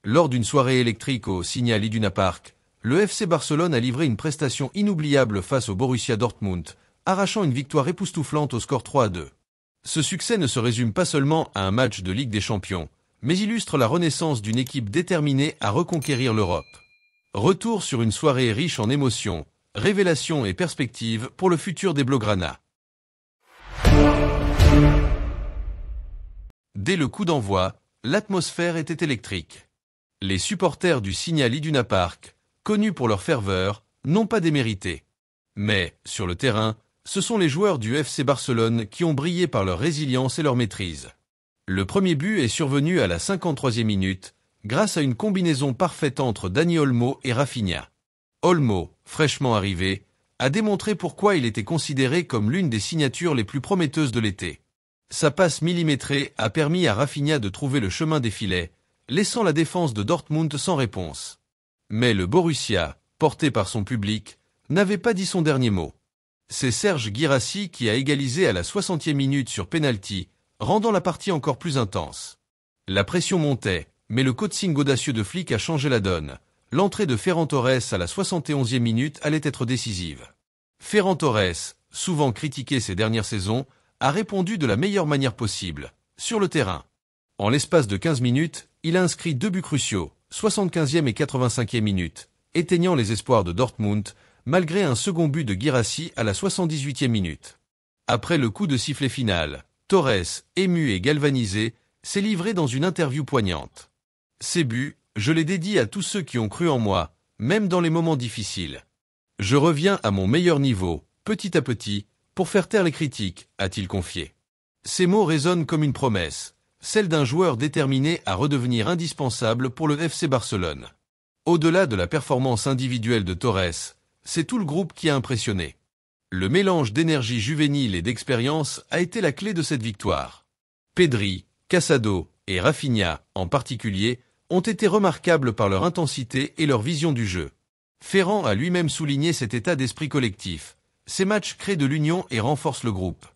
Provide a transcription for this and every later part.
Lors d'une soirée électrique au Signal Iduna Park, le FC Barcelone a livré une prestation inoubliable face au Borussia Dortmund, arrachant une victoire époustouflante au score 3-2. Ce succès ne se résume pas seulement à un match de Ligue des Champions, mais illustre la renaissance d'une équipe déterminée à reconquérir l'Europe. Retour sur une soirée riche en émotions, révélations et perspectives pour le futur des Blaugrana. Dès le coup d'envoi, l'atmosphère était électrique. Les supporters du Signal Iduna Park, connus pour leur ferveur, n'ont pas démérité. Mais, sur le terrain, ce sont les joueurs du FC Barcelone qui ont brillé par leur résilience et leur maîtrise. Le premier but est survenu à la 53e minute, grâce à une combinaison parfaite entre Dani Olmo et Rafinha. Olmo, fraîchement arrivé, a démontré pourquoi il était considéré comme l'une des signatures les plus prometteuses de l'été. Sa passe millimétrée a permis à Rafinha de trouver le chemin des filets, laissant la défense de Dortmund sans réponse. Mais le Borussia, porté par son public, n'avait pas dit son dernier mot. C'est Serge Guirassy qui a égalisé à la 60e minute sur penalty, rendant la partie encore plus intense. La pression montait, mais le coaching audacieux de Flick a changé la donne. L'entrée de Ferran Torres à la 71e minute allait être décisive. Ferran Torres, souvent critiqué ces dernières saisons, a répondu de la meilleure manière possible, sur le terrain. En l'espace de 15 minutes, il a inscrit 2 buts cruciaux, 75e et 85e minutes, éteignant les espoirs de Dortmund, malgré un second but de Guirassy à la 78e minute. Après le coup de sifflet final, Torres, ému et galvanisé, s'est livré dans une interview poignante. Ces buts, je les dédie à tous ceux qui ont cru en moi, même dans les moments difficiles. Je reviens à mon meilleur niveau, petit à petit, pour faire taire les critiques, a-t-il confié. Ces mots résonnent comme une promesse, celle d'un joueur déterminé à redevenir indispensable pour le FC Barcelone. Au-delà de la performance individuelle de Torres, c'est tout le groupe qui a impressionné. Le mélange d'énergie juvénile et d'expérience a été la clé de cette victoire. Pedri, Casado et Rafinha, en particulier, ont été remarquables par leur intensité et leur vision du jeu. Ferran a lui-même souligné cet état d'esprit collectif. Ces matchs créent de l'union et renforcent le groupe.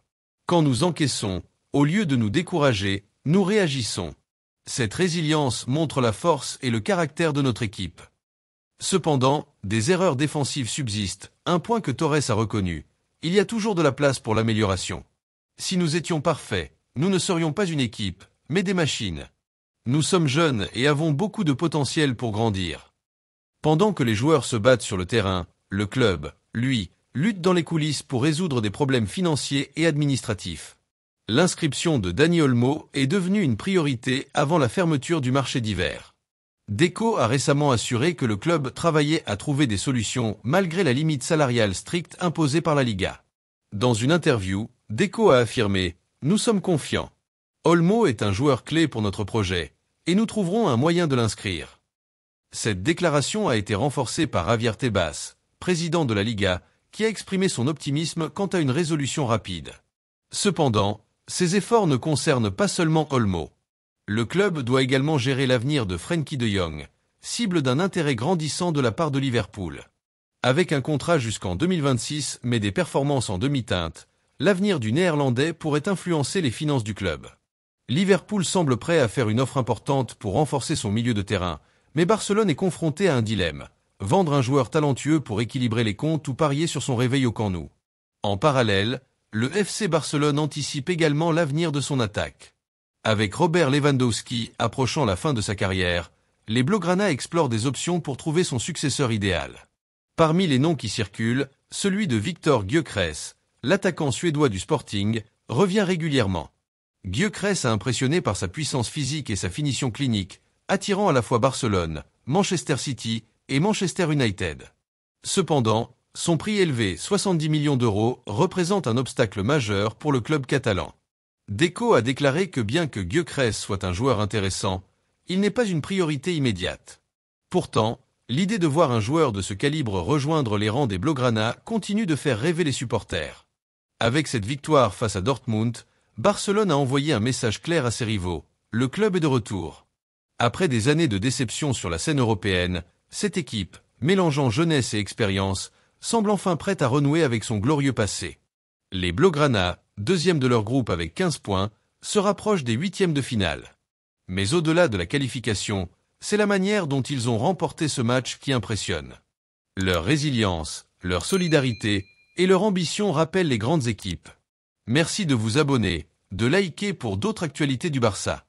Quand nous encaissons, au lieu de nous décourager, nous réagissons. Cette résilience montre la force et le caractère de notre équipe. Cependant, des erreurs défensives subsistent, un point que Torres a reconnu. Il y a toujours de la place pour l'amélioration. Si nous étions parfaits, nous ne serions pas une équipe, mais des machines. Nous sommes jeunes et avons beaucoup de potentiel pour grandir. Pendant que les joueurs se battent sur le terrain, le club, lui, lutte dans les coulisses pour résoudre des problèmes financiers et administratifs. L'inscription de Dani Olmo est devenue une priorité avant la fermeture du marché d'hiver. Deco a récemment assuré que le club travaillait à trouver des solutions malgré la limite salariale stricte imposée par la Liga. Dans une interview, Deco a affirmé « Nous sommes confiants. Olmo est un joueur clé pour notre projet, et nous trouverons un moyen de l'inscrire. » Cette déclaration a été renforcée par Javier Tebas, président de la Liga, qui a exprimé son optimisme quant à une résolution rapide. Cependant, ces efforts ne concernent pas seulement Olmo. Le club doit également gérer l'avenir de Frenkie de Jong, cible d'un intérêt grandissant de la part de Liverpool. Avec un contrat jusqu'en 2026 mais des performances en demi-teinte, l'avenir du Néerlandais pourrait influencer les finances du club. Liverpool semble prêt à faire une offre importante pour renforcer son milieu de terrain, mais Barcelone est confronté à un dilemme. Vendre un joueur talentueux pour équilibrer les comptes ou parier sur son réveil au Camp Nou. En parallèle, le FC Barcelone anticipe également l'avenir de son attaque. Avec Robert Lewandowski approchant la fin de sa carrière, les Blaugrana explorent des options pour trouver son successeur idéal. Parmi les noms qui circulent, celui de Victor Gyökeres, l'attaquant suédois du Sporting, revient régulièrement. Gyökeres a impressionné par sa puissance physique et sa finition clinique, attirant à la fois Barcelone, Manchester City et Manchester United. Cependant, son prix élevé, 70 millions d'euros, représente un obstacle majeur pour le club catalan. Deco a déclaré que bien que Gyökeres soit un joueur intéressant, il n'est pas une priorité immédiate. Pourtant, l'idée de voir un joueur de ce calibre rejoindre les rangs des Blaugrana continue de faire rêver les supporters. Avec cette victoire face à Dortmund, Barcelone a envoyé un message clair à ses rivaux. Le club est de retour. Après des années de déception sur la scène européenne, cette équipe, mélangeant jeunesse et expérience, semble enfin prête à renouer avec son glorieux passé. Les Blaugrana, deuxième de leur groupe avec 15 points, se rapprochent des huitièmes de finale. Mais au-delà de la qualification, c'est la manière dont ils ont remporté ce match qui impressionne. Leur résilience, leur solidarité et leur ambition rappellent les grandes équipes. Merci de vous abonner, de liker pour d'autres actualités du Barça.